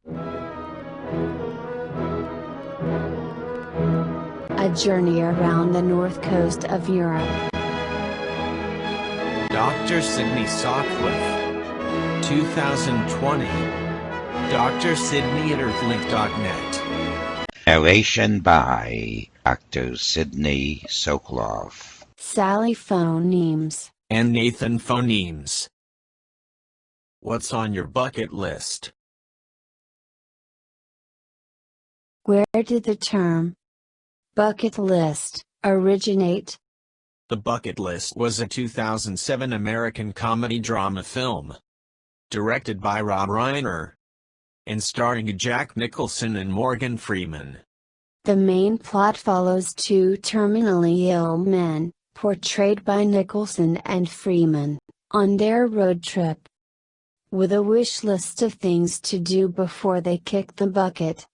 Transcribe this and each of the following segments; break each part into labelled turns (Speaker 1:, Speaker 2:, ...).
Speaker 1: A journey around the north coast of Europe.
Speaker 2: Dr. Sydney Soclof. 2020. Dr. Sydney at earthlink.net.
Speaker 3: Narration by Dr. Sydney Soclof.
Speaker 1: Sally Phonemes.
Speaker 2: And Nathan Phonemes. What's on your bucket list?
Speaker 1: Where did the term bucket list originate?
Speaker 2: The Bucket List was a 2007 American comedy drama film, directed by Rob Reiner, and starring Jack Nicholson and Morgan Freeman.
Speaker 1: The main plot follows two terminally ill men, portrayed by Nicholson and Freeman, on their road trip, with a wish list of things to do before they kick the bucket,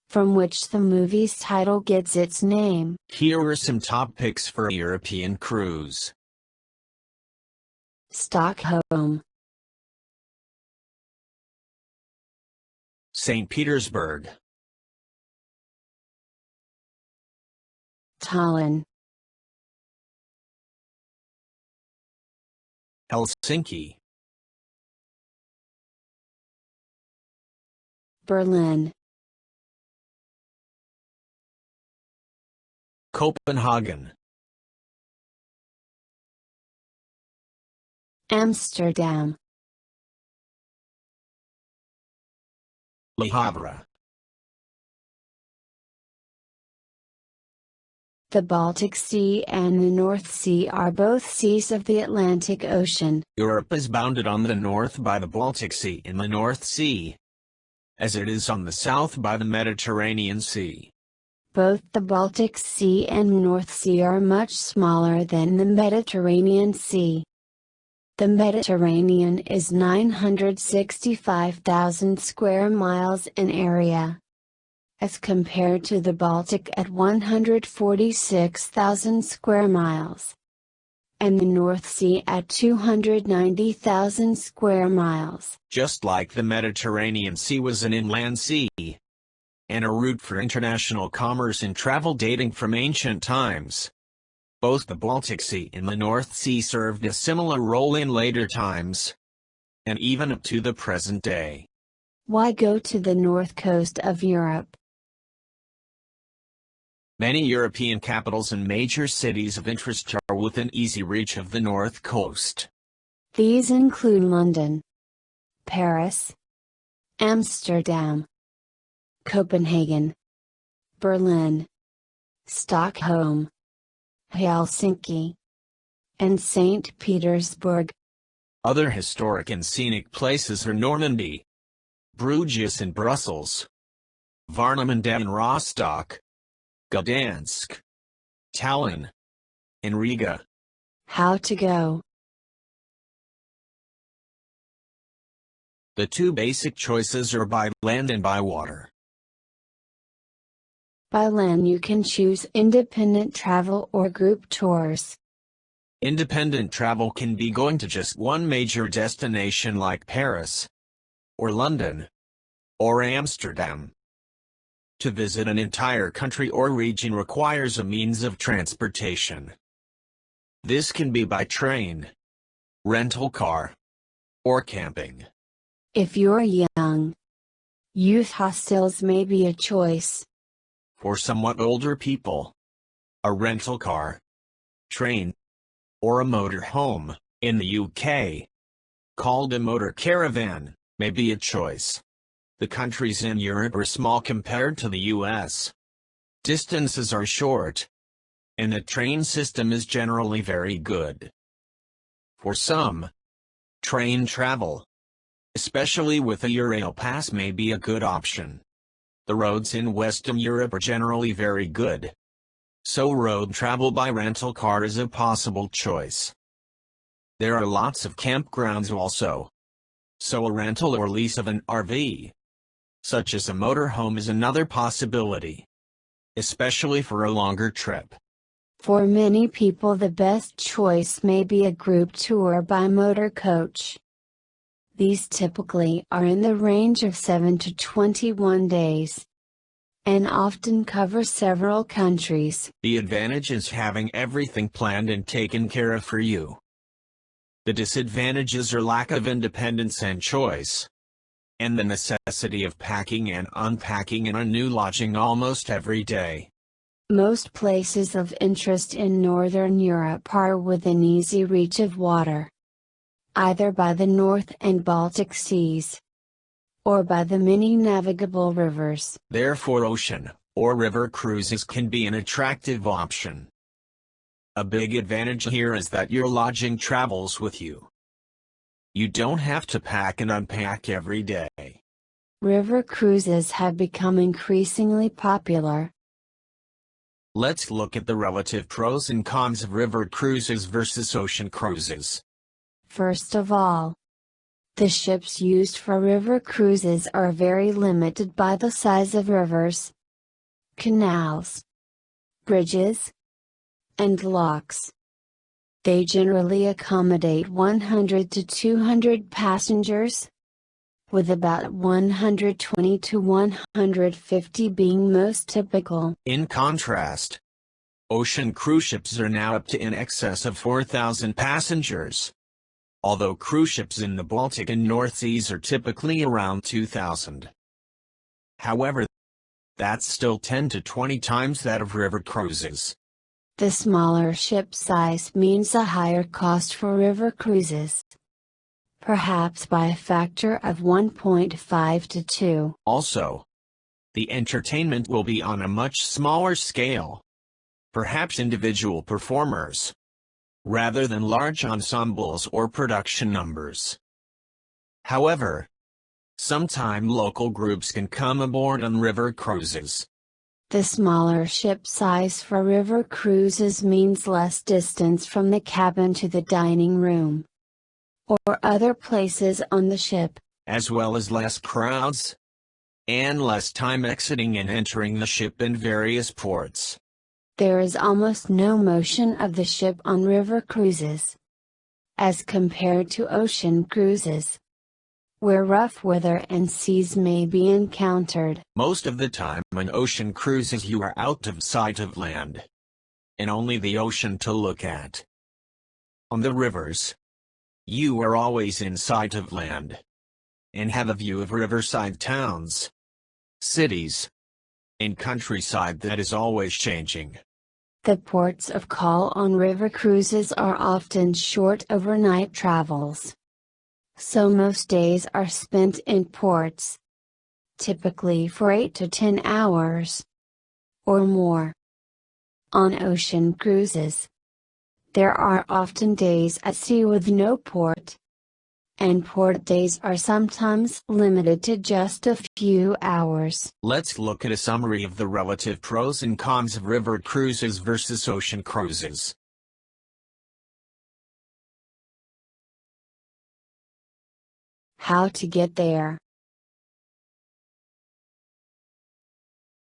Speaker 1: from which the movie's title gets its name.
Speaker 2: Here are some top picks for a European cruise.
Speaker 1: Stockholm,
Speaker 2: St. Petersburg,
Speaker 1: Tallinn,
Speaker 2: Helsinki,
Speaker 1: Berlin,
Speaker 2: Copenhagen,
Speaker 1: Amsterdam,
Speaker 2: Le Havre.
Speaker 1: The Baltic Sea and the North Sea are both seas of the Atlantic Ocean.
Speaker 2: Europe is bounded on the north by the Baltic Sea and the North Sea, as it is on the south by the Mediterranean Sea.
Speaker 1: Both the Baltic Sea and North Sea are much smaller than the Mediterranean Sea. The Mediterranean is 965,000 square miles in area, as compared to the Baltic at 146,000 square miles, and the North Sea at 290,000 square miles.
Speaker 2: Just like the Mediterranean Sea was an inland sea, and a route for international commerce and travel dating from ancient times, both the Baltic Sea and the North Sea served a similar role in later times, and even up to the present day.
Speaker 1: Why go to the north coast of Europe?
Speaker 2: Many European capitals and major cities of interest are within easy reach of the north coast.
Speaker 1: These include London, Paris, Amsterdam, Copenhagen, Berlin, Stockholm, Helsinki, and St. Petersburg.
Speaker 2: Other historic and scenic places are Normandy, Bruges and Brussels, Warnemünde and Rostock, Gdansk, Tallinn, and Riga.
Speaker 1: How to go?
Speaker 2: The two basic choices are by land and by water.
Speaker 1: By land you can choose independent travel or group tours.
Speaker 2: Independent travel can be going to just one major destination like Paris, or London, or Amsterdam. To visit an entire country or region requires a means of transportation. This can be by train, rental car, or camping.
Speaker 1: If you're young, youth hostels may be a choice.
Speaker 2: For somewhat older people, a rental car, train, or a motor home, in the UK, called a motor caravan, may be a choice. The countries in Europe are small compared to the US. Distances are short, and the train system is generally very good. For some, train travel, especially with a Eurail pass, may be a good option. The roads in Western Europe are generally very good, so road travel by rental car is a possible choice. There are lots of campgrounds also, so a rental or lease of an RV, such as a motorhome, is another possibility, especially for a longer trip.
Speaker 1: For many people the best choice may be a group tour by motor coach. These typically are in the range of 7 to 21 days, and often cover several countries.
Speaker 2: The advantage is having everything planned and taken care of for you. The disadvantages are lack of independence and choice, and the necessity of packing and unpacking in a new lodging almost every day.
Speaker 1: Most places of interest in Northern Europe are within easy reach of water, either by the North and Baltic Seas, or by the many navigable rivers.
Speaker 2: Therefore ocean, or river cruises can be an attractive option. A big advantage here is that your lodging travels with you. You don't have to pack and unpack every day.
Speaker 1: River cruises have become increasingly popular.
Speaker 2: Let's look at the relative pros and cons of river cruises versus ocean cruises.
Speaker 1: First of all, the ships used for river cruises are very limited by the size of rivers, canals, bridges, and locks. They generally accommodate 100 to 200 passengers, with about 120 to 150 being most typical.
Speaker 2: In contrast, ocean cruise ships are now up to in excess of 4,000 passengers, although cruise ships in the Baltic and North Seas are typically around 2,000. However, that's still 10 to 20 times that of river cruises.
Speaker 1: The smaller ship size means a higher cost for river cruises, perhaps by a factor of 1.5 to 2.
Speaker 2: Also, the entertainment will be on a much smaller scale, perhaps individual performers, rather than large ensembles or production numbers. However, sometime local groups can come aboard on river cruises.
Speaker 1: The smaller ship size for river cruises means less distance from the cabin to the dining room, or other places on the ship,
Speaker 2: as well as less crowds, and less time exiting and entering the ship in various ports.
Speaker 1: There is almost no motion of the ship on river cruises, as compared to ocean cruises, where rough weather and seas may be encountered.
Speaker 2: Most of the time on ocean cruises you are out of sight of land, and only the ocean to look at. On the rivers, you are always in sight of land, and have a view of riverside towns, cities, and countryside that is always changing.
Speaker 1: The ports of call on river cruises are often short overnight travels, so most days are spent in ports, typically for 8 to 10 hours, or more. On ocean cruises, there are often days at sea with no port, and port days are sometimes limited to just a few hours.
Speaker 2: Let's look at a summary of the relative pros and cons of river cruises versus ocean cruises.
Speaker 1: How to get there.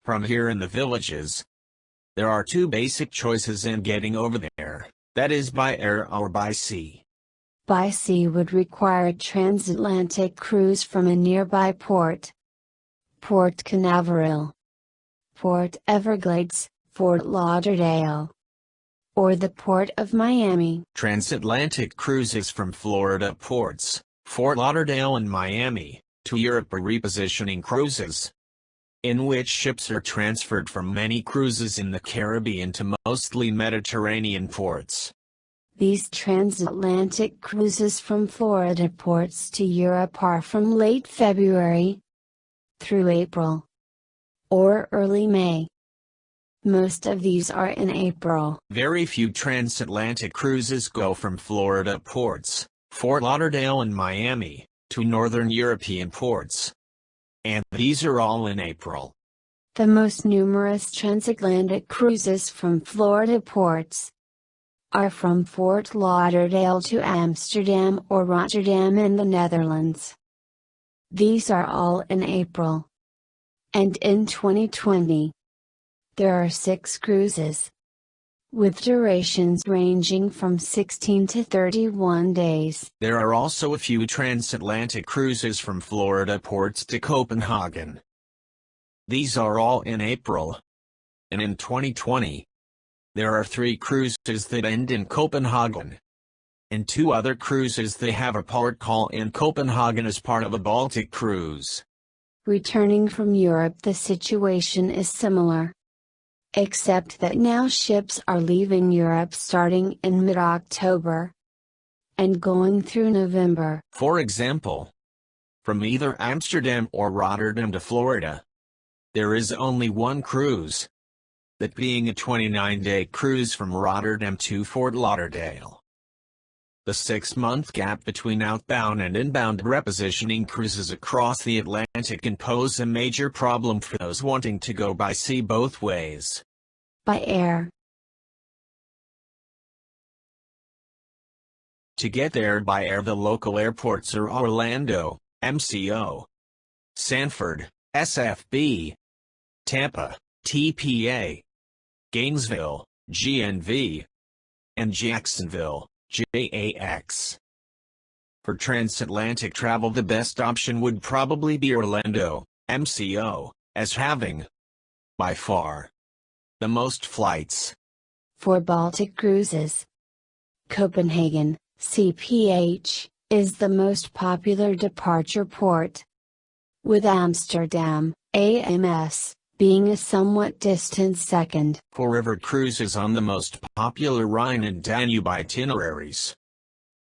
Speaker 2: From here in the villages, there are two basic choices in getting over there, that is by air or by sea.
Speaker 1: By sea would require a transatlantic cruise from a nearby port, Port Canaveral, Port Everglades, Fort Lauderdale, or the Port of Miami.
Speaker 2: Transatlantic cruises from Florida ports, Fort Lauderdale and Miami, to Europe are repositioning cruises, in which ships are transferred from many cruises in the Caribbean to mostly Mediterranean ports.
Speaker 1: These transatlantic cruises from Florida ports to Europe are from late February through April, or early May. Most of these are in April.
Speaker 2: Very few transatlantic cruises go from Florida ports, Fort Lauderdale and Miami, to northern European ports, and these are all in April.
Speaker 1: The most numerous transatlantic cruises from Florida ports are from Fort Lauderdale to Amsterdam or Rotterdam in the Netherlands. These are all in April. And in 2020, there are 6 cruises, with durations ranging from 16 to 31 days.
Speaker 2: There are also a few transatlantic cruises from Florida ports to Copenhagen. These are all in April. And in 2020, there are 3 cruises that end in Copenhagen, and 2 other cruises that have a port call in Copenhagen as part of a Baltic cruise.
Speaker 1: Returning from Europe, the situation is similar, except that now ships are leaving Europe starting in mid-October and going through November.
Speaker 2: For example, from either Amsterdam or Rotterdam to Florida, there is only one cruise, that being a 29-day cruise from Rotterdam to Fort Lauderdale. The 6-month gap between outbound and inbound repositioning cruises across the Atlantic can pose a major problem for those wanting to go by sea both ways.
Speaker 1: By air.
Speaker 2: To get there by air, the local airports are Orlando, MCO, Sanford, SFB, Tampa, TPA, Gainesville, GNV, and Jacksonville, JAX. For transatlantic travel, the best option would probably be Orlando, MCO, as having, by far, the most flights.
Speaker 1: For Baltic cruises, Copenhagen, CPH, is the most popular departure port, with Amsterdam, AMS, being a somewhat distant second.
Speaker 2: For river cruises on the most popular Rhine and Danube itineraries,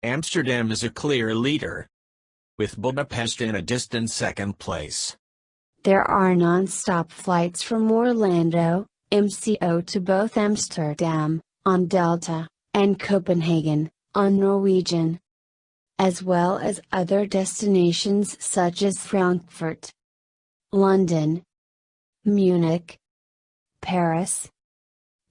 Speaker 2: Amsterdam is a clear leader, with Budapest in a distant second place.
Speaker 1: There are non-stop flights from Orlando, MCO to both Amsterdam, on Delta, and Copenhagen, on Norwegian, as well as other destinations such as Frankfurt, London, Munich, Paris,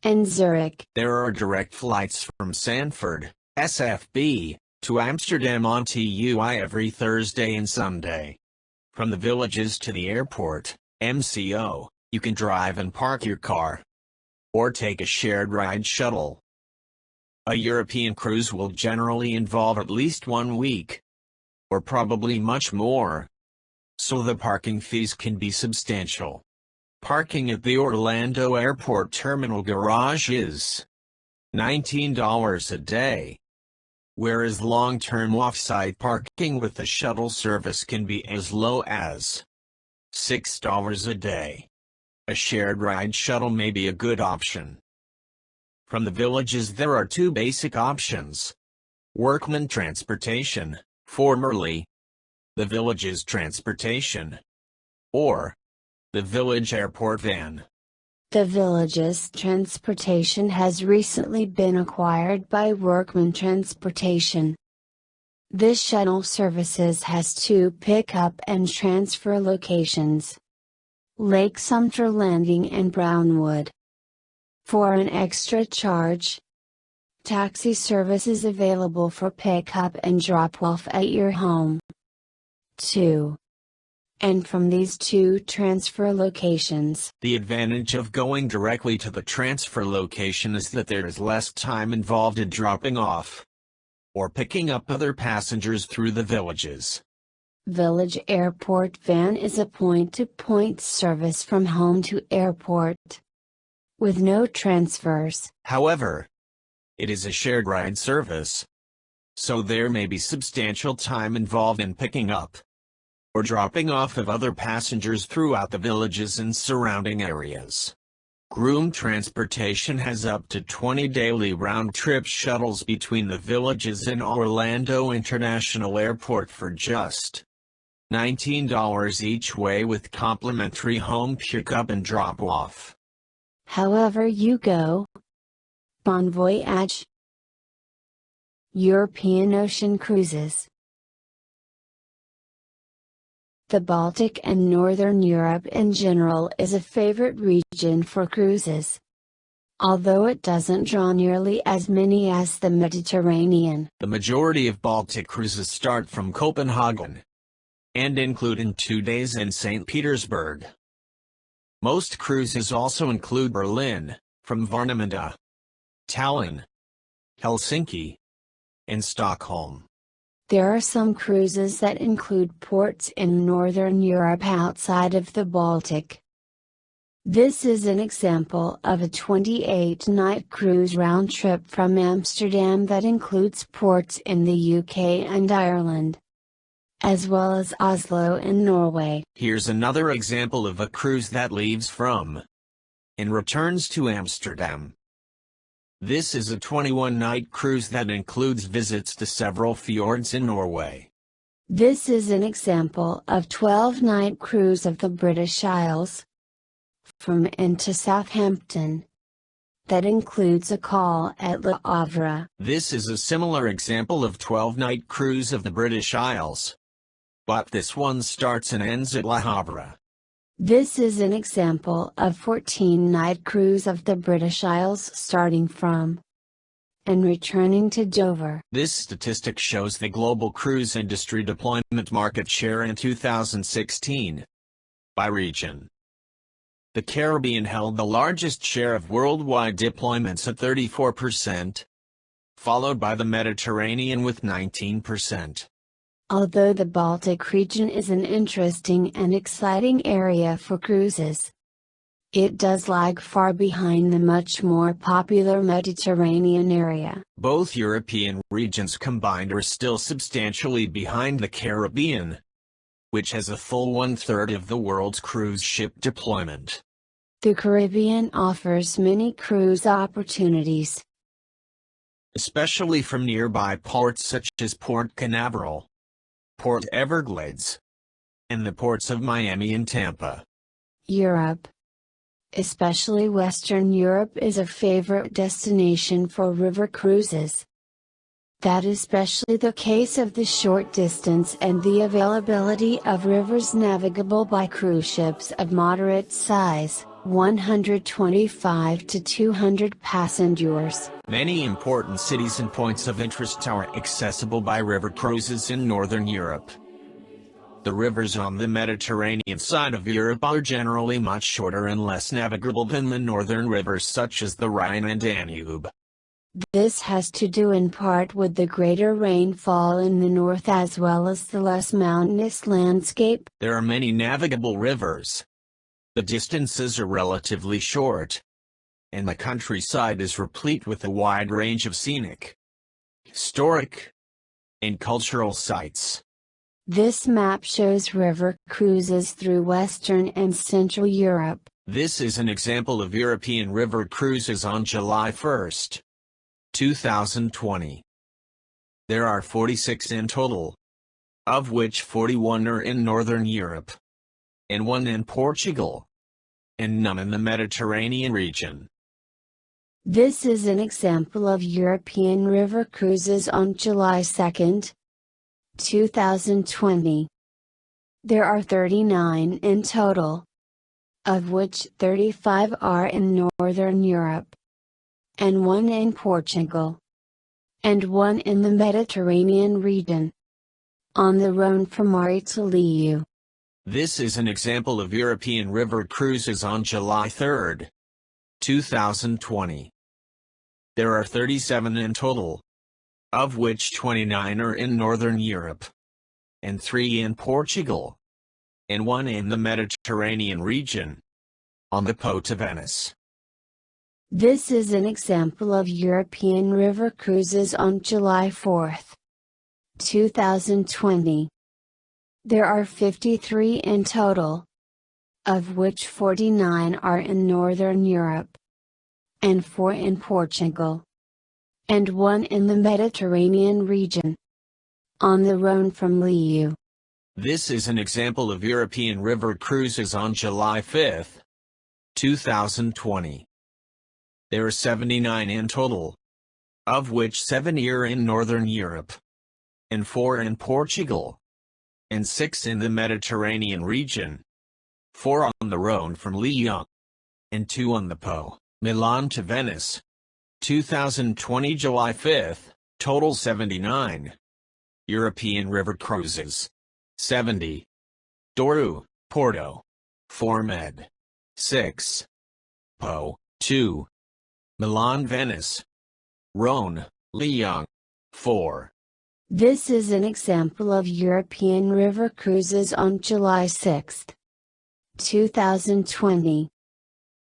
Speaker 1: and Zurich.
Speaker 2: There are direct flights from Sanford, SFB, to Amsterdam on TUI every Thursday and Sunday. From the villages to the airport, MCO, you can drive and park your car, or take a shared ride shuttle. A European cruise will generally involve at least 1 week, or probably much more, so the parking fees can be substantial. Parking at the Orlando Airport Terminal Garage is $19 a day, whereas long-term off-site parking with the shuttle service can be as low as $6 a day. A shared ride shuttle may be a good option. From the villages, there are 2 basic options. Workman transportation, formerly the village's transportation, or the village airport van.
Speaker 1: The village's transportation has recently been acquired by Workman Transportation. This shuttle services has 2 pick-up and transfer locations: Lake Sumter Landing and Brownwood. For an extra charge, taxi service is available for pick-up and drop-off at your home. 2. And from these 2 transfer locations.
Speaker 2: The advantage of going directly to the transfer location is that there is less time involved in dropping off or picking up other passengers through the villages.
Speaker 1: Village Airport Van is a point-to-point service from home to airport, with no transfers.
Speaker 2: However, it is a shared ride service, so there may be substantial time involved in picking up or dropping off of other passengers throughout the villages and surrounding areas. Groom Transportation has up to 20 daily round-trip shuttles between the villages and Orlando International Airport for just $19 each way, with complimentary home pickup and drop-off.
Speaker 1: However you go, bon voyage. European Ocean Cruises. The Baltic and Northern Europe in general is a favorite region for cruises, although it doesn't draw nearly as many as the Mediterranean.
Speaker 2: The majority of Baltic cruises start from Copenhagen and include 2 days in St. Petersburg. Most cruises also include Berlin, from Warnemünde, Tallinn, Helsinki, and Stockholm.
Speaker 1: There are some cruises that include ports in Northern Europe outside of the Baltic. This is an example of a 28-night cruise round trip from Amsterdam that includes ports in the UK and Ireland, as well as Oslo in Norway.
Speaker 2: Here's another example of a cruise that leaves from and returns to Amsterdam. This is a 21-night cruise that includes visits to several fjords in Norway.
Speaker 1: This is an example of 12-night cruise of the British Isles, from and to Southampton, that includes a call at Le Havre.
Speaker 2: This is a similar example of 12-night cruise of the British Isles, but this one starts and ends at Le Havre.
Speaker 1: This is an example of 14-night cruise of the British Isles starting from and returning to Dover.
Speaker 2: This statistic shows the global cruise industry deployment market share in 2016 by region. The Caribbean held the largest share of worldwide deployments at 34%, followed by the Mediterranean with 19%.
Speaker 1: Although the Baltic region is an interesting and exciting area for cruises, it does lag far behind the much more popular Mediterranean area.
Speaker 2: Both European regions combined are still substantially behind the Caribbean, which has a full one-third of the world's cruise ship deployment.
Speaker 1: The Caribbean offers many cruise opportunities,
Speaker 2: especially from nearby ports such as Port Canaveral, Port Everglades, and the ports of Miami and Tampa.
Speaker 1: Europe, especially Western Europe, is a favorite destination for river cruises. That is especially the case of the short distance and the availability of rivers navigable by cruise ships of moderate size, 125 to 200 passengers.
Speaker 2: Many important cities and points of interest are accessible by river cruises in Northern Europe. The rivers on the Mediterranean side of Europe are generally much shorter and less navigable than the northern rivers such as the Rhine and Danube.
Speaker 1: This has to do in part with the greater rainfall in the north as well as the less mountainous landscape.
Speaker 2: There are many navigable rivers. The distances are relatively short, and the countryside is replete with a wide range of scenic, historic, and cultural sites.
Speaker 1: This map shows river cruises through Western and Central Europe.
Speaker 2: This is an example of European river cruises on July 1, 2020. There are 46 in total, of which 41 are in Northern Europe, and 1 in Portugal, and none in the Mediterranean region.
Speaker 1: This is an example of European river cruises on July 2, 2020. There are 39 in total, of which 35 are in Northern Europe, and 1 in Portugal, and 1 in the Mediterranean region, on the Rhone from Mari to Liu.
Speaker 2: This is an example of European river cruises on July 3, 2020. There are 37 in total, of which 29 are in Northern Europe, and 3 in Portugal, and 1 in the Mediterranean region, on the Po to Venice.
Speaker 1: This is an example of European river cruises on July 4, 2020. There are 53 in total, of which 49 are in Northern Europe, and 4 in Portugal, and 1 in the Mediterranean region, on the Rhone from Liu.
Speaker 2: This is an example of European river cruises on July 5, 2020. There are 79 in total, of which 70 are in Northern Europe, and 4 in Portugal, and 6 in the Mediterranean region, 4 on the Rhone from Lyon, and 2 on the Po, Milan to Venice. 2020 July 5, total 79. European river cruises. 70. Douro, Porto. 4 Med. 6. Po, 2. Milan, Venice. Rhone, Lyon. 4.
Speaker 1: This is an example of European river cruises on July 6, 2020.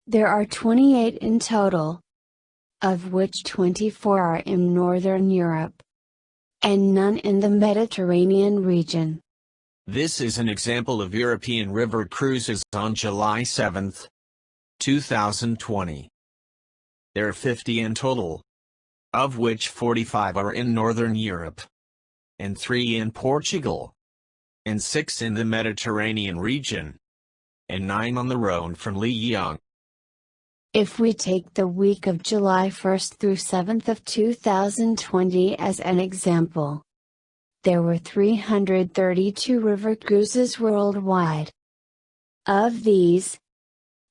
Speaker 1: There are 28 in total, of which 24 are in Northern Europe, and none in the Mediterranean region.
Speaker 2: This is an example of European river cruises on July 7, 2020. There are 50 in total, of which 45 are in Northern Europe, and 3 in Portugal, and 6 in the Mediterranean region, and 9 on the Rhone from Lyon.
Speaker 1: If we take the week of July 1st through 7th of 2020 as an example, there were 332 river cruises worldwide. Of these,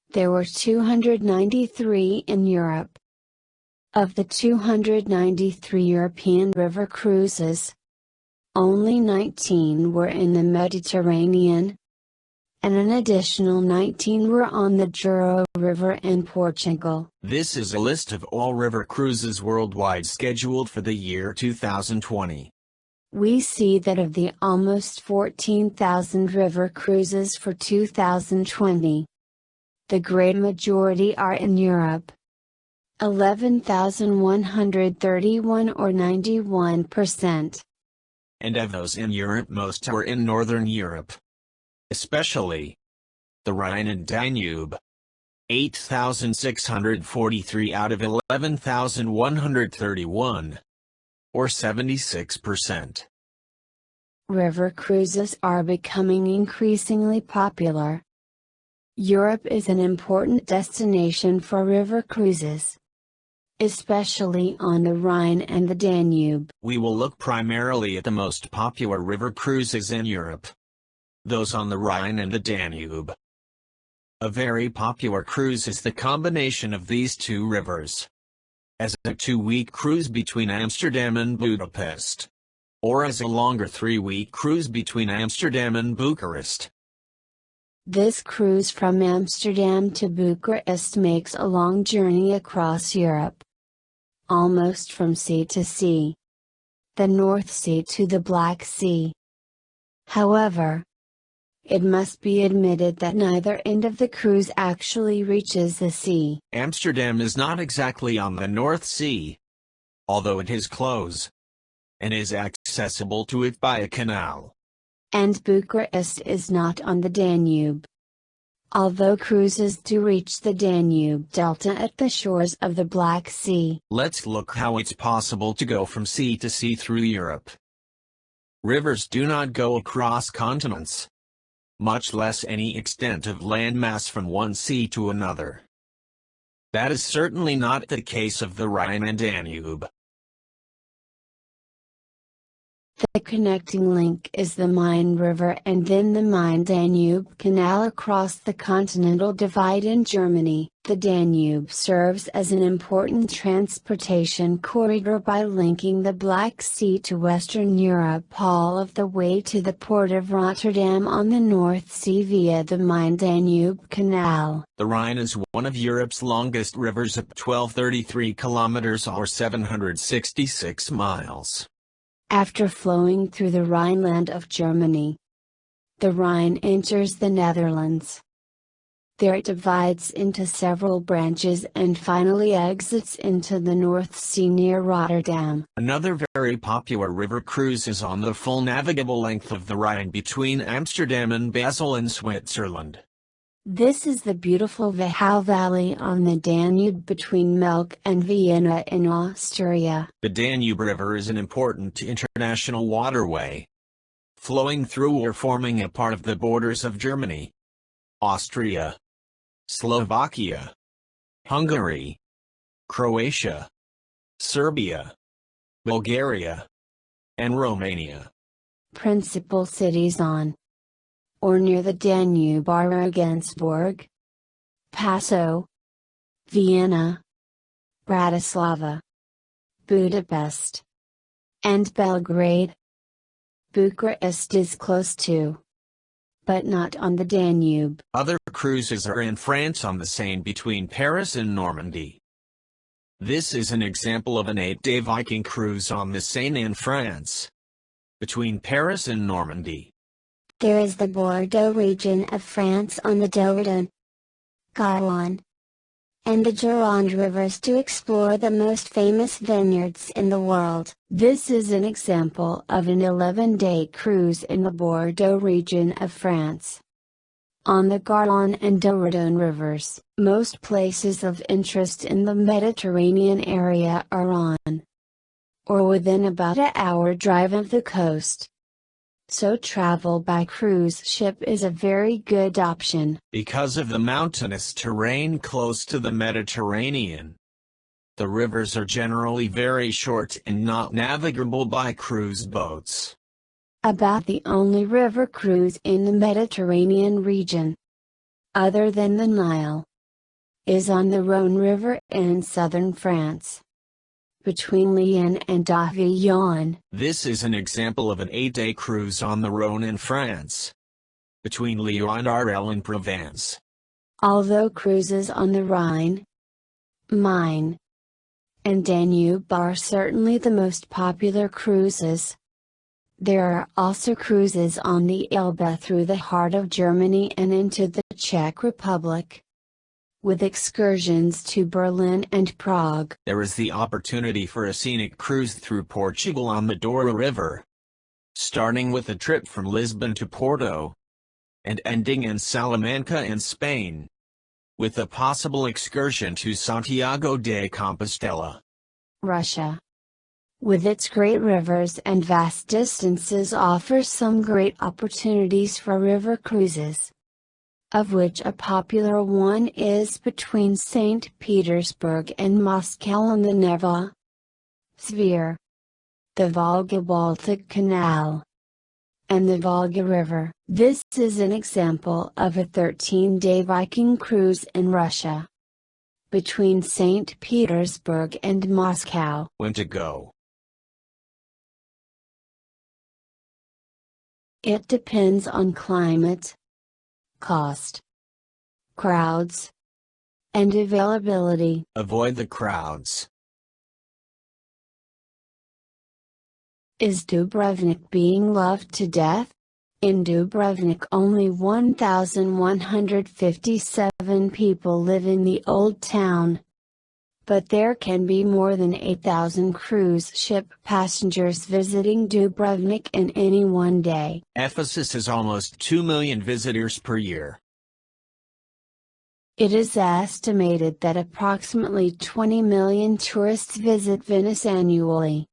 Speaker 1: there were 293 in Europe. Of the 293 European river cruises, only 19 were in the Mediterranean, and an additional 19 were on the Douro River in Portugal.
Speaker 2: This is a list of all river cruises worldwide scheduled for the year 2020.
Speaker 1: We see that of the almost 14,000 river cruises for 2020, the great majority are in Europe. 11,131 or 91%.
Speaker 2: And of those in Europe, most are in Northern Europe. Especially the Rhine and Danube. 8,643 out of 11,131, or 76%.
Speaker 1: River cruises are becoming increasingly popular. Europe is an important destination for river cruises, especially on the Rhine and the Danube.
Speaker 2: We will look primarily at the most popular river cruises in Europe, those on the Rhine and the Danube. A very popular cruise is the combination of these two rivers, as a 2-week cruise between Amsterdam and Budapest, or as a longer 3-week cruise between Amsterdam and Bucharest.
Speaker 1: This cruise from Amsterdam to Bucharest makes a long journey across Europe, almost from sea to sea, the North Sea to the Black Sea. However, it must be admitted that neither end of the cruise actually reaches the sea.
Speaker 2: Amsterdam is not exactly on the North Sea, although it is close, and is accessible to it by a canal.
Speaker 1: And Bucharest is not on the Danube, although cruises do reach the Danube Delta at the shores of the Black Sea.
Speaker 2: Let's look how it's possible to go from sea to sea through Europe. Rivers do not go across continents, much less any extent of landmass from one sea to another. That is certainly not the case of the Rhine and Danube.
Speaker 1: The connecting link is the Main River and then the Main-Danube Canal across the continental divide in Germany. The Danube serves as an important transportation corridor by linking the Black Sea to Western Europe all of the way to the port of Rotterdam on the North Sea via the Main-Danube Canal.
Speaker 2: The Rhine is one of Europe's longest rivers at 1233 kilometers or 766 miles.
Speaker 1: After flowing through the Rhineland of Germany, the Rhine enters the Netherlands. There it divides into several branches and finally exits into the North Sea near Rotterdam.
Speaker 2: Another very popular river cruise is on the full navigable length of the Rhine between Amsterdam and Basel in Switzerland.
Speaker 1: This is the beautiful Wehau Valley on the Danube between Melk and Vienna in Austria.
Speaker 2: The Danube River is an important international waterway, flowing through or forming a part of the borders of Germany, Austria, Slovakia, Hungary, Croatia, Serbia, Bulgaria, and Romania.
Speaker 1: Principal cities on or near the Danube are Regensburg, Passau, Vienna, Bratislava, Budapest, and Belgrade. Bucharest is close to, but not on the Danube.
Speaker 2: Other cruises are in France on the Seine between Paris and Normandy. This is an example of an 8-day Viking cruise on the Seine in France, between Paris and Normandy.
Speaker 1: There is the Bordeaux region of France on the Dordogne, Garonne, and the Gironde rivers to explore the most famous vineyards in the world. This is an example of an 11-day cruise in the Bordeaux region of France. On the Garonne and Dordogne rivers, most places of interest in the Mediterranean area are on or within about an hour drive of the coast. So travel by cruise ship is a very good option.
Speaker 2: Because of the mountainous terrain close to the Mediterranean, the rivers are generally very short and not navigable by cruise boats.
Speaker 1: About the only river cruise in the Mediterranean region, other than the Nile, is on the Rhone River in southern France, between Lyon and Avignon.
Speaker 2: This is an example of an 8-day cruise on the Rhone in France, between Lyon and Arles in Provence.
Speaker 1: Although cruises on the Rhine, Main, and Danube are certainly the most popular cruises, there are also cruises on the Elbe through the heart of Germany and into the Czech Republic, with excursions to Berlin and Prague.
Speaker 2: There is the opportunity for a scenic cruise through Portugal on the Douro River, starting with a trip from Lisbon to Porto, and ending in Salamanca in Spain, with a possible excursion to Santiago de Compostela.
Speaker 1: Russia, with its great rivers and vast distances, offers some great opportunities for river cruises, of which a popular one is between St. Petersburg and Moscow on the Neva, Tver, the Volga-Baltic Canal, and the Volga River. This is an example of a 13-day Viking cruise in Russia, between St. Petersburg and Moscow.
Speaker 2: When to go?
Speaker 1: It depends on climate, cost, crowds, and availability.
Speaker 2: Avoid the crowds.
Speaker 1: Is Dubrovnik being loved to death? In Dubrovnik only 1,157 people live in the old town. But there can be more than 8,000 cruise ship passengers visiting Dubrovnik in any one day.
Speaker 2: Ephesus has almost 2 million visitors per year.
Speaker 1: It is estimated that approximately 20 million tourists visit Venice annually.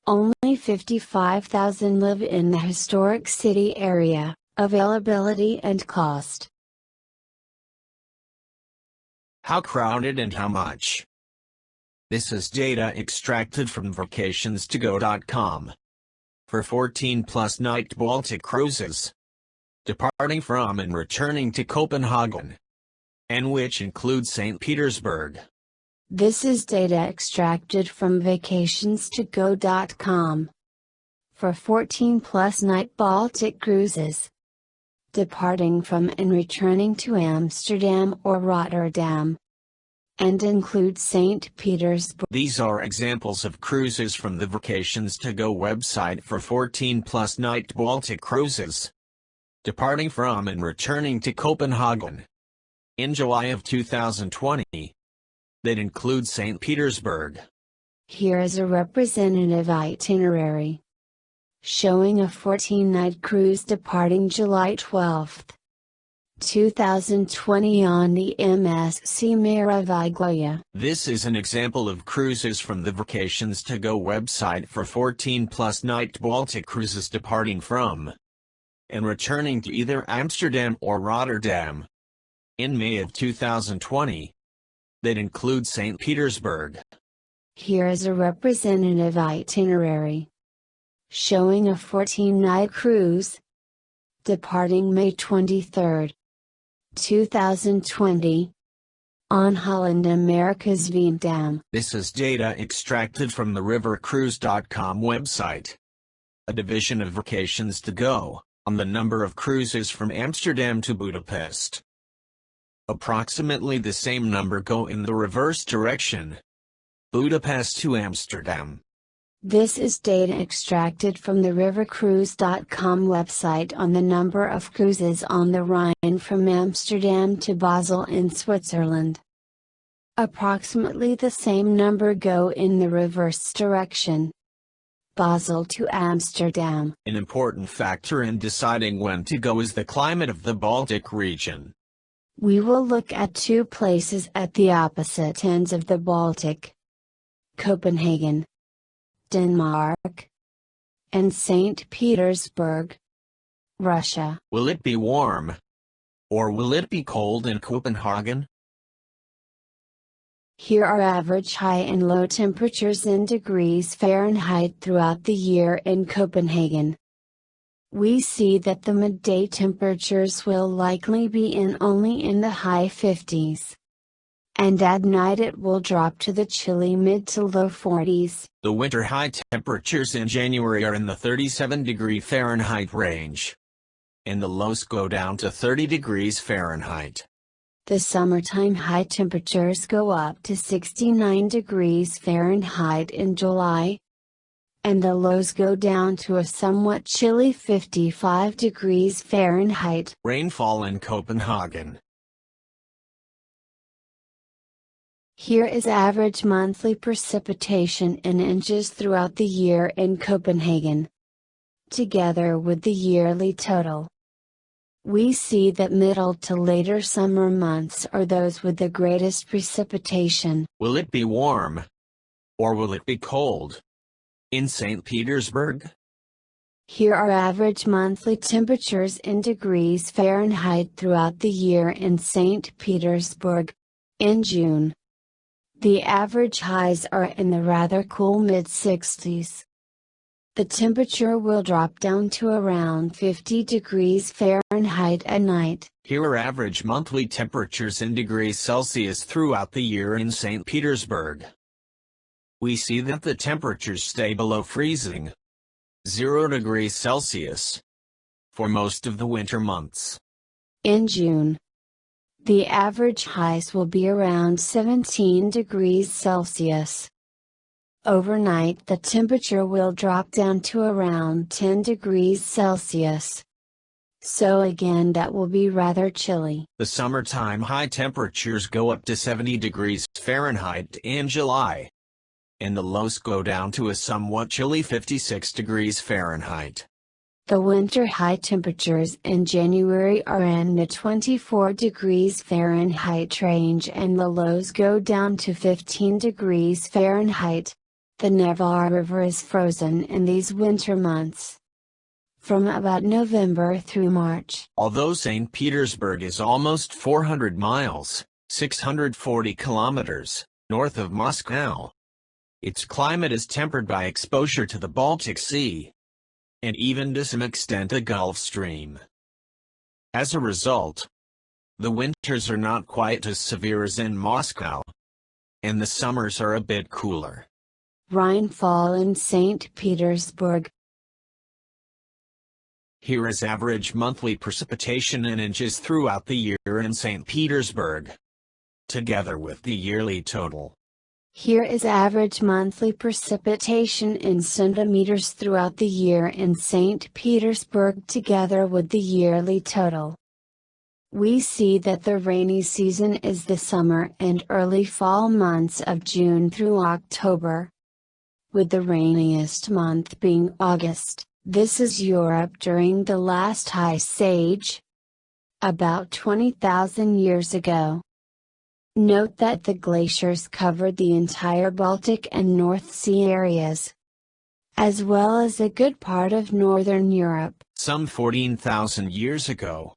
Speaker 1: Only 55,000 live in the historic city area. Availability and cost.
Speaker 2: How crowded and how much? This is data extracted from vacations2go.com. For 14+ night Baltic cruises, departing from and returning to Copenhagen, and which includes St. Petersburg.
Speaker 1: This is data extracted from vacations2go.com. For 14+ night Baltic cruises, departing from and returning to Amsterdam or Rotterdam, and include St. Petersburg.
Speaker 2: These are examples of cruises from the Vacations2go website for 14+ night Baltic cruises, departing from and returning to Copenhagen, in July of 2020, that include St. Petersburg.
Speaker 1: Here is a representative itinerary, showing a 14-night cruise departing July 12, 2020 on the MSC Meraviglia.
Speaker 2: This is an example of cruises from the Vacations2go website for 14+ night Baltic cruises departing from and returning to either Amsterdam or Rotterdam, in May of 2020, that include St. Petersburg.
Speaker 1: Here is a representative itinerary, showing a 14-night cruise, departing May 23, 2020, on Holland America's Veendam.
Speaker 2: This is data extracted from the rivercruise.com website, a division of Vacations2go, on the number of cruises from Amsterdam to Budapest. Approximately the same number go in the reverse direction, Budapest to Amsterdam.
Speaker 1: This is data extracted from the rivercruise.com website on the number of cruises on the Rhine from Amsterdam to Basel in Switzerland. Approximately the same number go in the reverse direction. Basel to Amsterdam.
Speaker 2: An important factor in deciding when to go is the climate of the Baltic region.
Speaker 1: We will look at two places at the opposite ends of the Baltic: Copenhagen, Denmark, and St. Petersburg, Russia.
Speaker 2: Will it be warm? Or will it be cold in Copenhagen?
Speaker 1: Here are average high and low temperatures in degrees Fahrenheit throughout the year in Copenhagen. We see that the midday temperatures will likely be only in the high 50s. And at night it will drop to the chilly mid to low 40s.
Speaker 2: The winter high temperatures in January are in the 37° Fahrenheit range. And the lows go down to 30 degrees Fahrenheit.
Speaker 1: The summertime high temperatures go up to 69 degrees Fahrenheit in July. And the lows go down to a somewhat chilly 55 degrees Fahrenheit.
Speaker 2: Rainfall in Copenhagen.
Speaker 1: Here is average monthly precipitation in inches throughout the year in Copenhagen, together with the yearly total. We see that middle to later summer months are those with the greatest precipitation.
Speaker 2: Will it be warm? Or will it be cold? In St. Petersburg?
Speaker 1: Here are average monthly temperatures in degrees Fahrenheit throughout the year in St. Petersburg. In June, the average highs are in the rather cool mid-60s. The temperature will drop down to around 50 degrees Fahrenheit at night.
Speaker 2: Here are average monthly temperatures in degrees Celsius throughout the year in St. Petersburg. We see that the temperatures stay below freezing, 0 degrees Celsius, for most of the winter months.
Speaker 1: In June, the average highs will be around 17 degrees Celsius. Overnight the temperature will drop down to around 10 degrees Celsius. So again that will be rather chilly.
Speaker 2: The summertime high temperatures go up to 70 degrees Fahrenheit in July. And the lows go down to a somewhat chilly 56 degrees Fahrenheit.
Speaker 1: The winter high temperatures in January are in the 24 degrees Fahrenheit range and the lows go down to 15 degrees Fahrenheit. The Nevar River is frozen in these winter months, from about November through March.
Speaker 2: Although St. Petersburg is almost 400 miles, 640 kilometers, north of Moscow, its climate is tempered by exposure to the Baltic Sea, and even to some extent the Gulf Stream. As a result, the winters are not quite as severe as in Moscow, and the summers are a bit cooler.
Speaker 1: Rainfall in St. Petersburg.
Speaker 2: Here is average monthly precipitation in inches throughout the year in St. Petersburg, together with the yearly total.
Speaker 1: Here is average monthly precipitation in centimeters throughout the year in St. Petersburg together with the yearly total. We see that the rainy season is the summer and early fall months of June through October, with the rainiest month being August. This is Europe during the last ice age, about 20,000 years ago. Note that the glaciers covered the entire Baltic and North Sea areas, as well as a good part of northern Europe.
Speaker 2: Some 14,000 years ago,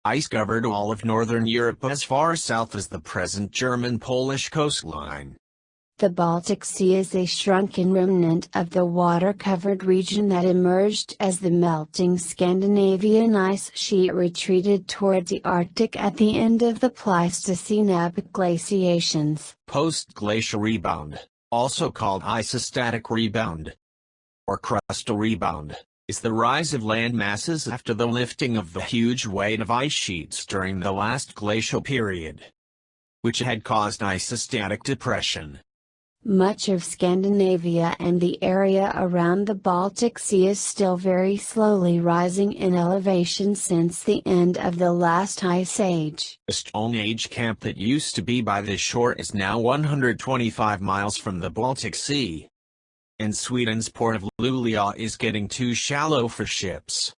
Speaker 2: ice covered all of northern Europe as far south as the present German-Polish coastline.
Speaker 1: The Baltic Sea is a shrunken remnant of the water-covered region that emerged as the melting Scandinavian ice sheet retreated toward the Arctic at the end of the Pleistocene epoch glaciations.
Speaker 2: Post-glacial rebound, also called isostatic rebound, or crustal rebound, is the rise of land masses after the lifting of the huge weight of ice sheets during the last glacial period, which had caused isostatic depression.
Speaker 1: Much of Scandinavia and the area around the Baltic Sea is still very slowly rising in elevation since the end of the last ice age.
Speaker 2: The Stone Age camp that used to be by this shore is now 125 miles from the Baltic Sea. And Sweden's port of Luleå is getting too shallow for ships.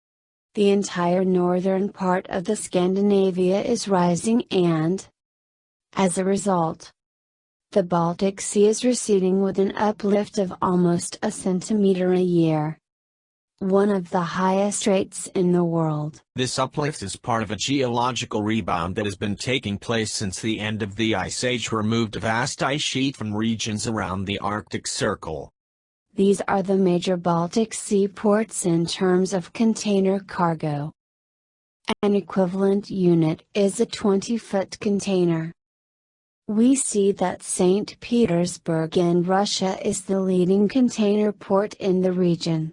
Speaker 1: The entire northern part of the Scandinavia is rising and, as a result, the Baltic Sea is receding with an uplift of almost a centimeter a year. One of the highest rates in the world.
Speaker 2: This uplift is part of a geological rebound that has been taking place since the end of the Ice Age removed a vast ice sheet from regions around the Arctic Circle.
Speaker 1: These are the major Baltic Sea ports in terms of container cargo. An equivalent unit is a 20-foot container. We see that St. Petersburg in Russia is the leading container port in the region,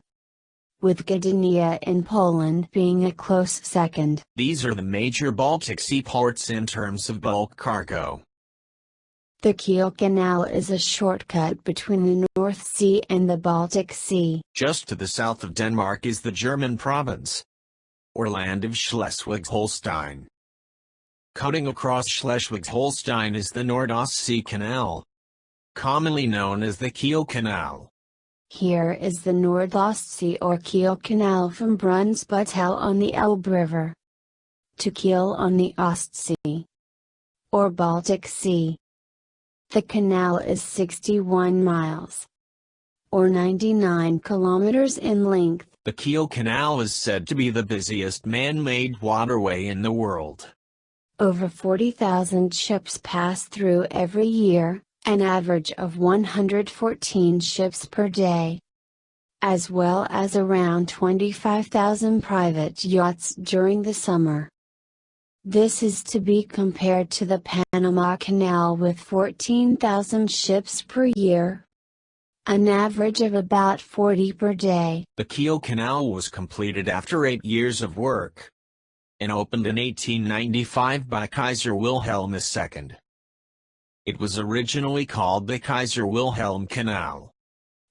Speaker 1: with Gdynia in Poland being a close second.
Speaker 2: These are the major Baltic Sea ports in terms of bulk cargo.
Speaker 1: The Kiel Canal is a shortcut between the North Sea and the Baltic Sea.
Speaker 2: Just to the south of Denmark is the German province, or land of Schleswig-Holstein. Cutting across Schleswig-Holstein is the Nord-Ostsee Canal, commonly known as the Kiel Canal.
Speaker 1: Here is the Nord-Ostsee or Kiel Canal from Brunsbüttel on the Elbe River to Kiel on the Ostsee, or Baltic Sea. The canal is 61 miles, or 99 kilometers in length.
Speaker 2: The Kiel Canal is said to be the busiest man-made waterway in the world.
Speaker 1: Over 40,000 ships pass through every year, an average of 114 ships per day, as well as around 25,000 private yachts during the summer. This is to be compared to the Panama Canal with 14,000 ships per year, an average of about 40 per day.
Speaker 2: The Kiel Canal was completed after 8 years of work, and opened in 1895 by Kaiser Wilhelm II. It was originally called the Kaiser Wilhelm Canal.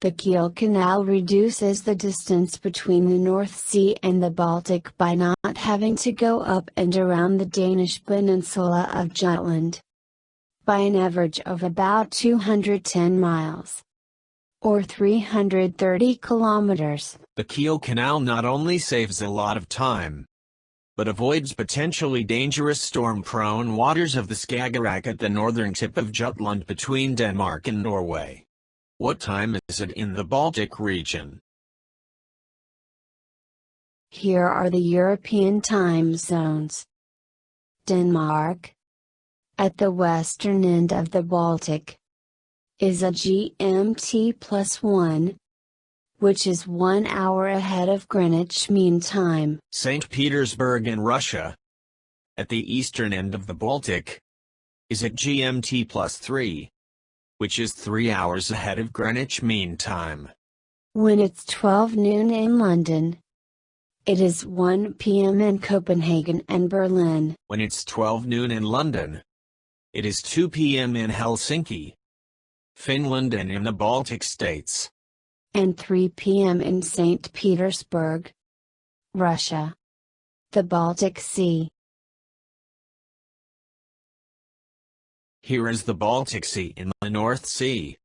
Speaker 1: The Kiel Canal reduces the distance between the North Sea and the Baltic by not having to go up and around the Danish peninsula of Jutland, by an average of about 210 miles, or 330 kilometers.
Speaker 2: The Kiel Canal not only saves a lot of time, but avoids potentially dangerous storm-prone waters of the Skagerrak at the northern tip of Jutland between Denmark and Norway. What time is it in the Baltic region?
Speaker 1: Here are the European time zones. Denmark, at the western end of the Baltic, is a GMT plus 1, which is 1 hour ahead of Greenwich Mean Time.
Speaker 2: St. Petersburg in Russia, at the eastern end of the Baltic, is at GMT plus 3, which is 3 hours ahead of Greenwich Mean Time.
Speaker 1: When it's 12 noon in London, it is 1 p.m. in Copenhagen and Berlin.
Speaker 2: When it's 12 noon in London, it is 2 p.m. in Helsinki, Finland and in the Baltic states.
Speaker 1: And 3 p.m. in St. Petersburg, Russia. The Baltic Sea.
Speaker 2: Here is the Baltic Sea in the North Sea,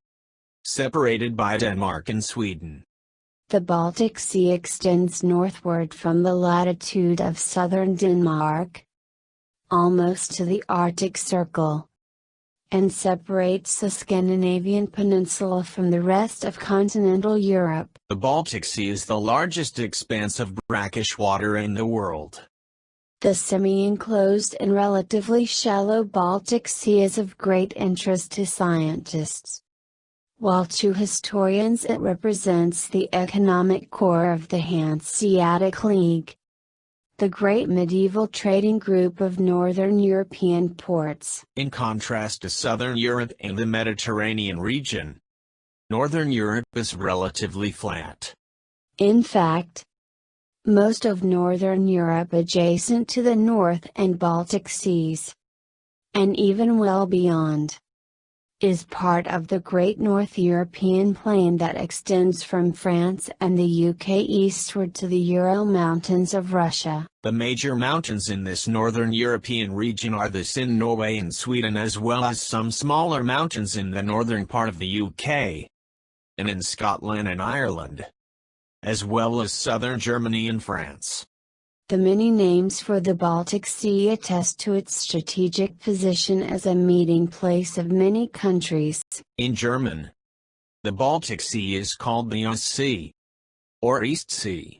Speaker 2: separated by Denmark and Sweden.
Speaker 1: The Baltic Sea extends northward from the latitude of southern Denmark, almost to the Arctic Circle, and separates the Scandinavian peninsula from the rest of continental Europe.
Speaker 2: The Baltic Sea is the largest expanse of brackish water in the world.
Speaker 1: The semi-enclosed and relatively shallow Baltic Sea is of great interest to scientists, while to historians it represents the economic core of the Hanseatic League, the great medieval trading group of northern European ports.
Speaker 2: In contrast to southern Europe and the Mediterranean region, northern Europe is relatively flat.
Speaker 1: In fact, most of northern Europe adjacent to the North and Baltic Seas, and even well beyond, is part of the Great North European Plain that extends from France and the UK eastward to the Ural Mountains of Russia.
Speaker 2: The major mountains in this northern European region are those in Norway and Sweden, as well as some smaller mountains in the northern part of the UK, and in Scotland and Ireland, as well as southern Germany and France.
Speaker 1: The many names for the Baltic Sea attest to its strategic position as a meeting place of many countries.
Speaker 2: In German, the Baltic Sea is called the Ostsee, or East Sea,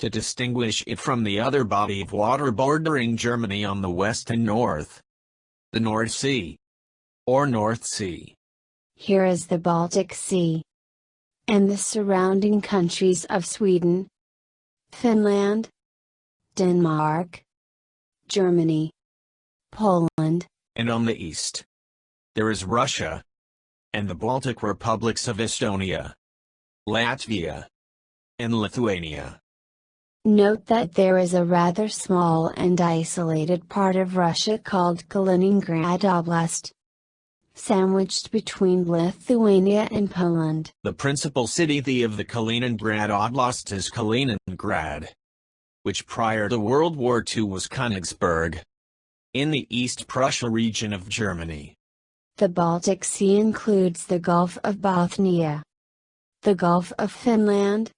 Speaker 2: to distinguish it from the other body of water bordering Germany on the west and north, the North Sea, or North Sea.
Speaker 1: Here is the Baltic Sea, and the surrounding countries of Sweden, Finland, Denmark, Germany, Poland,
Speaker 2: and on the east, there is Russia, and the Baltic republics of Estonia, Latvia, and Lithuania.
Speaker 1: Note that there is a rather small and isolated part of Russia called Kaliningrad Oblast, sandwiched between Lithuania and Poland.
Speaker 2: The principal city of the Kaliningrad Oblast is Kaliningrad, which prior to World War II was Königsberg, in the East Prussia region of Germany.
Speaker 1: The Baltic Sea includes the Gulf of Bothnia, the Gulf of Finland,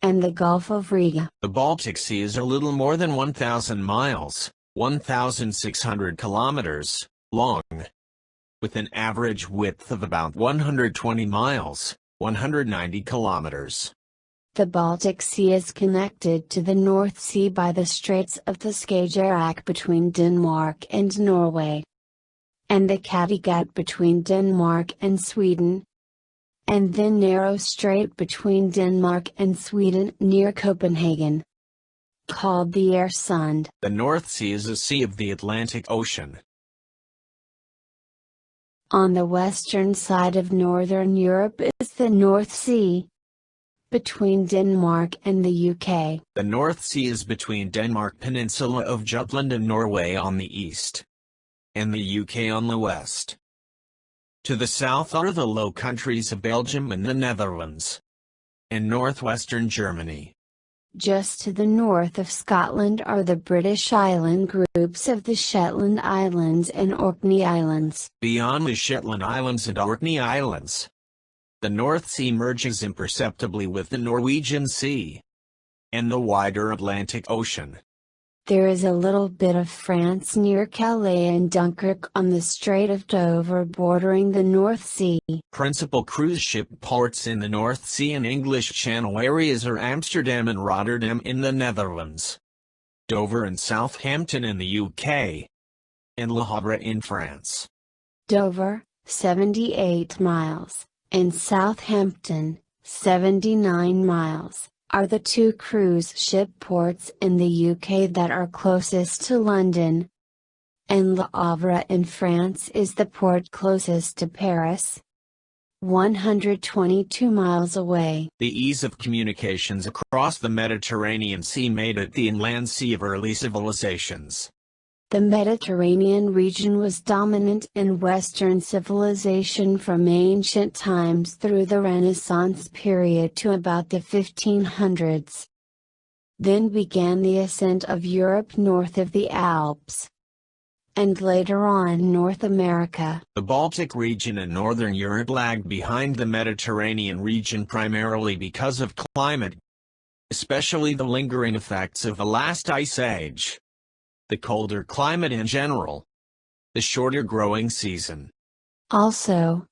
Speaker 1: and the Gulf of Riga.
Speaker 2: The Baltic Sea is a little more than 1,000 miles, 1,600 kilometers, long, with an average width of about 120 miles, 190 kilometers.
Speaker 1: The Baltic Sea is connected to the North Sea by the Straits of the Skagerrak between Denmark and Norway, and the Kattegat between Denmark and Sweden, and the narrow strait between Denmark and Sweden near Copenhagen, called the Øresund.
Speaker 2: The North Sea is a sea of the Atlantic Ocean.
Speaker 1: On the western side of northern Europe is the North Sea, between Denmark and the UK.
Speaker 2: The North Sea is between Denmark Peninsula of Jutland and Norway on the east, and the UK on the west. To the south are the Low Countries of Belgium and the Netherlands, and northwestern Germany.
Speaker 1: Just to the north of Scotland are the British island groups of the Shetland Islands and Orkney Islands.
Speaker 2: Beyond the Shetland Islands and Orkney Islands, the North Sea merges imperceptibly with the Norwegian Sea and the wider Atlantic Ocean.
Speaker 1: There is a little bit of France near Calais and Dunkirk on the Strait of Dover bordering the North Sea.
Speaker 2: Principal cruise ship ports in the North Sea and English Channel areas are Amsterdam and Rotterdam in the Netherlands, Dover and Southampton in the UK, and Le Havre in France.
Speaker 1: Dover, 78 miles, and Southampton, 79 miles, are the two cruise ship ports in the UK that are closest to London, and Le Havre in France is the port closest to Paris, 122 miles away.
Speaker 2: The ease of communications across the Mediterranean Sea made it the inland sea of early civilizations.
Speaker 1: The Mediterranean region was dominant in Western civilization from ancient times through the Renaissance period to about the 1500s. Then began the ascent of Europe north of the Alps, and later on North America.
Speaker 2: The Baltic region and northern Europe lagged behind the Mediterranean region primarily because of climate, especially the lingering effects of the last ice age. The colder climate in general, the shorter growing season.
Speaker 1: Also,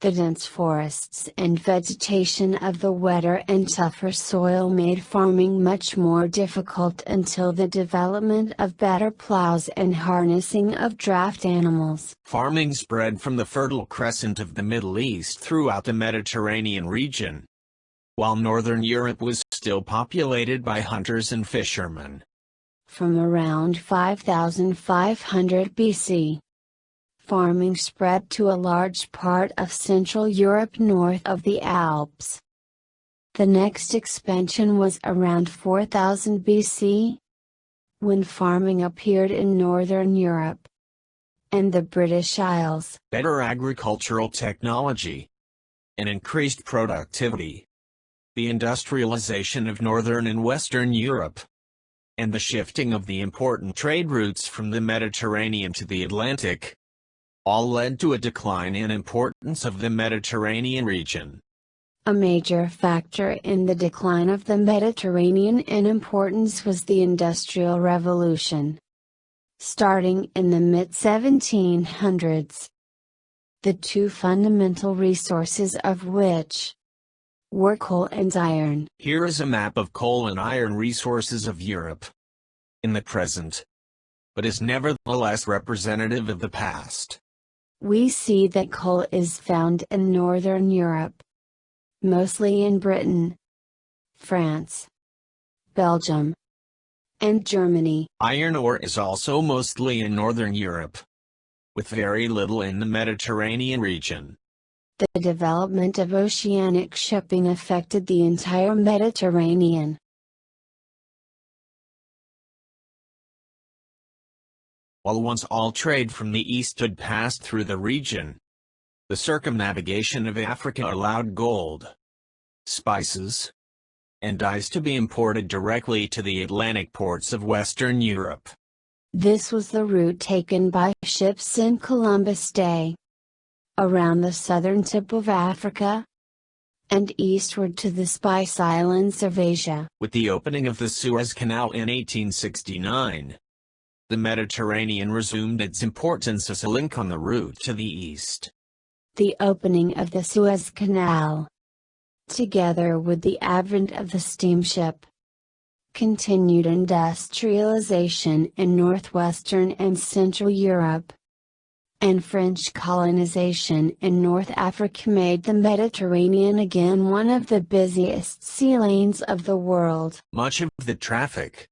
Speaker 1: the dense forests and vegetation of the wetter and tougher soil made farming much more difficult until the development of better plows and harnessing of draft animals.
Speaker 2: Farming spread from the Fertile Crescent of the Middle East throughout the Mediterranean region, while northern Europe was still populated by hunters and fishermen.
Speaker 1: From around 5500 BC, farming spread to a large part of Central Europe north of the Alps. The next expansion was around 4000 BC, when farming appeared in Northern Europe, and the British Isles.
Speaker 2: Better agricultural technology and increased productivity, the industrialization of Northern and Western Europe, and the shifting of the important trade routes from the Mediterranean to the Atlantic, all led to a decline in importance of the Mediterranean region.
Speaker 1: A major factor in the decline of the Mediterranean in importance was the Industrial Revolution, starting in the mid-1700s. The two fundamental resources of which were coal and iron.
Speaker 2: Here is a map of coal and iron resources of Europe in the present, but is nevertheless representative of the past.
Speaker 1: We see that coal is found in Northern Europe, mostly in Britain, France, Belgium, and Germany.
Speaker 2: Iron ore is also mostly in Northern Europe, with very little in the Mediterranean region.
Speaker 1: The development of oceanic shipping affected the entire Mediterranean.
Speaker 2: While once all trade from the east had passed through the region, the circumnavigation of Africa allowed gold, spices, and dyes to be imported directly to the Atlantic ports of Western Europe.
Speaker 1: This was the route taken by ships in Columbus' day, around the southern tip of Africa, and eastward to the Spice Islands of Asia.
Speaker 2: With the opening of the Suez Canal in 1869, the Mediterranean resumed its importance as a link on the route to the east.
Speaker 1: The opening of the Suez Canal, together with the advent of the steamship, continued industrialization in northwestern and central Europe, and French colonization in North Africa made the Mediterranean again one of the busiest sea lanes of the world.
Speaker 2: Much of the traffic,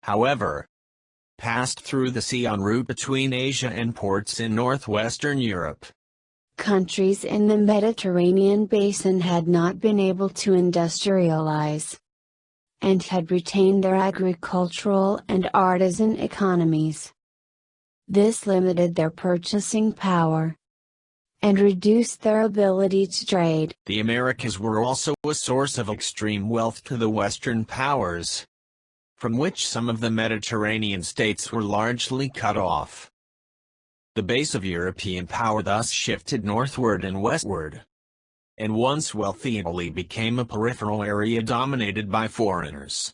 Speaker 2: however, passed through the sea en route between Asia and ports in northwestern Europe.
Speaker 1: Countries in the Mediterranean basin had not been able to industrialize, and had retained their agricultural and artisan economies. This limited their purchasing power, and reduced their ability to trade.
Speaker 2: The Americas were also a source of extreme wealth to the Western powers, from which some of the Mediterranean states were largely cut off. The base of European power thus shifted northward and westward, and once wealthy Italy became a peripheral area dominated by foreigners.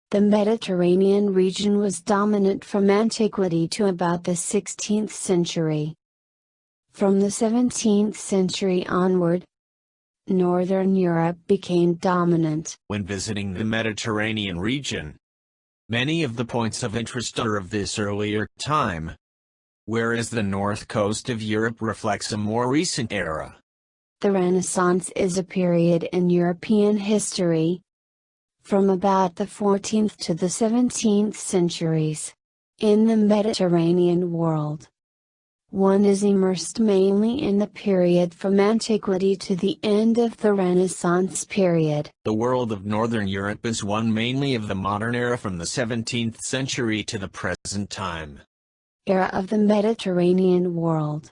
Speaker 1: The Mediterranean region was dominant from antiquity to about the 16th century. From the 17th century onward, Northern Europe became dominant.
Speaker 2: When visiting the Mediterranean region, many of the points of interest are of this earlier time, whereas the north coast of Europe reflects a more recent era.
Speaker 1: The Renaissance is a period in European history, from about the 14th to the 17th centuries. In the Mediterranean world, one is immersed mainly in the period from antiquity to the end of the Renaissance period.
Speaker 2: The world of Northern Europe is one mainly of the modern era from the 17th century to the present time.
Speaker 1: Era of the Mediterranean world.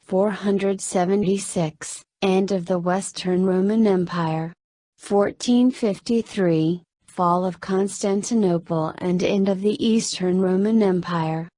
Speaker 1: 476, end of the Western Roman Empire. 1453, fall of Constantinople and end of the Eastern Roman Empire.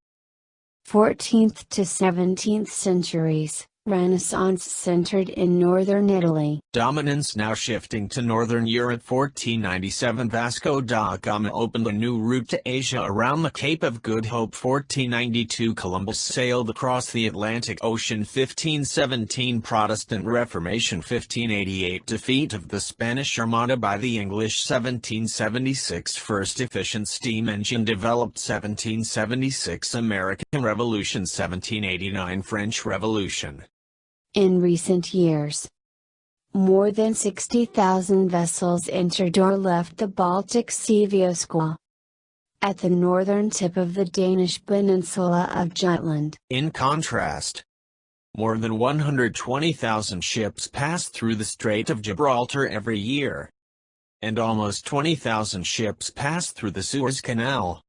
Speaker 1: 14th to 17th centuries, Renaissance centered in northern Italy.
Speaker 2: Dominance now shifting to northern Europe. 1497, Vasco da Gama opened a new route to Asia around the Cape of Good Hope. 1492, Columbus sailed across the Atlantic Ocean. 1517, Protestant Reformation. 1588, defeat of the Spanish Armada by the English. 1776, first efficient steam engine developed. 1776, American Revolution. 1789, French Revolution.
Speaker 1: In recent years, more than 60,000 vessels entered or left the Baltic Sea via Soclof, at the northern tip of the Danish peninsula of Jutland.
Speaker 2: In contrast, more than 120,000 ships pass through the Strait of Gibraltar every year, and almost 20,000 ships pass through the Suez Canal,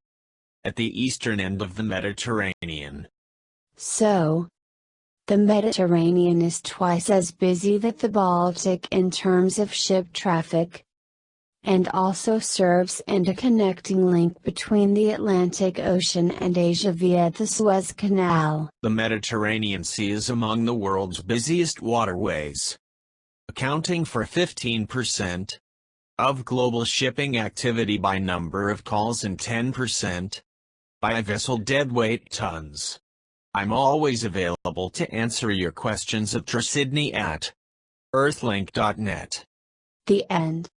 Speaker 2: at the eastern end of the Mediterranean.
Speaker 1: So, the Mediterranean is twice as busy as the Baltic in terms of ship traffic, and also serves as a connecting link between the Atlantic Ocean and Asia via the Suez Canal.
Speaker 2: The Mediterranean Sea is among the world's busiest waterways, accounting for 15% of global shipping activity by number of calls and 10% by vessel deadweight tons. I'm always available to answer your questions at trasydney@earthlink.net.
Speaker 1: The end.